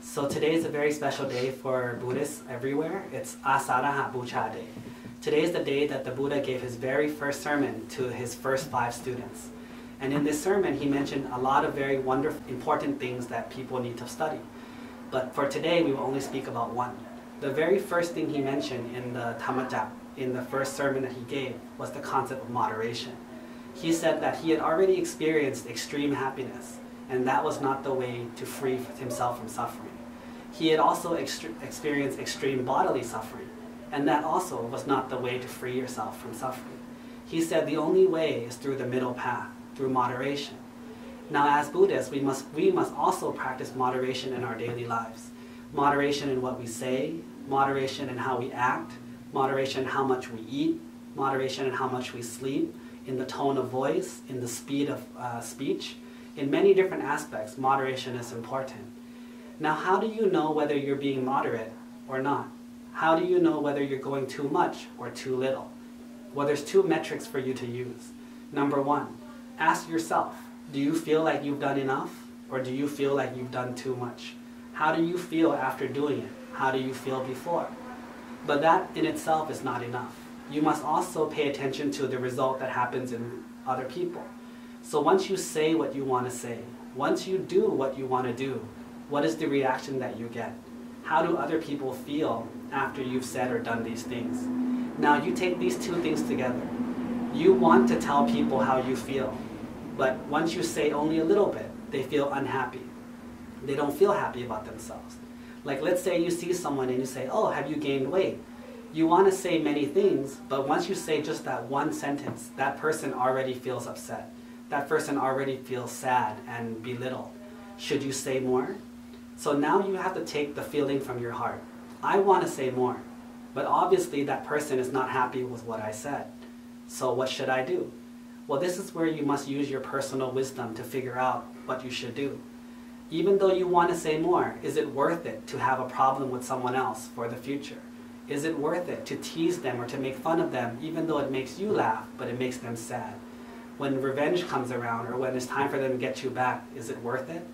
So today is a very special day for Buddhists everywhere. It's Asalha Puja-Day. Today is the day that the Buddha gave his very first sermon to his first 5 students. And in this sermon, he mentioned a lot of very wonderful, important things that people need to study. But for today, we will only speak about one. The very first thing he mentioned in the Dhamma, in the first sermon that he gave, was the concept of moderation. He said that he had already experienced extreme happiness, and that was not the way to free himself from suffering. He had also experienced extreme bodily suffering, and that also was not the way to free yourself from suffering. He said the only way is through the middle path, through moderation. Now, as Buddhists, we must also practice moderation in our daily lives. Moderation in what we say, moderation in how we act, moderation in how much we eat, moderation in how much we sleep, in the tone of voice, in the speed of speech. In many different aspects, moderation is important. Now, how do you know whether you're being moderate or not? How do you know whether you're going too much or too little? Well, there's 2 metrics for you to use. Number 1, ask yourself, do you feel like you've done enough, or do you feel like you've done too much? How do you feel after doing it? How do you feel before? But that in itself is not enough. You must also pay attention to the result that happens in other people. So once you say what you want to say, once you do what you want to do, what is the reaction that you get? How do other people feel after you've said or done these things? Now you take these 2 things together. You want to tell people how you feel, but once you say only a little bit, they feel unhappy. They don't feel happy about themselves. Like, let's say you see someone and you say, oh, have you gained weight? You want to say many things, but once you say just that one sentence, that person already feels upset. That person already feels sad and belittled. Should you say more? So now you have to take the feeling from your heart. I want to say more, but obviously that person is not happy with what I said. So what should I do? Well, this is where you must use your personal wisdom to figure out what you should do. Even though you want to say more, is it worth it to have a problem with someone else for the future? Is it worth it to tease them or to make fun of them, even though it makes you laugh, but it makes them sad? When revenge comes around, or when it's time for them to get you back, is it worth it?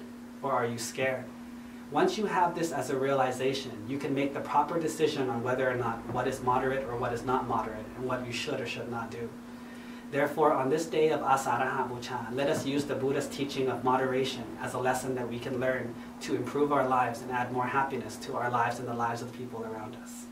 Or are you scared? Once you have this as a realization, you can make the proper decision on whether or not what is moderate or what is not moderate, and what you should or should not do. Therefore, on this day of Asalha Puja, let us use the Buddha's teaching of moderation as a lesson that we can learn to improve our lives and add more happiness to our lives and the lives of the people around us.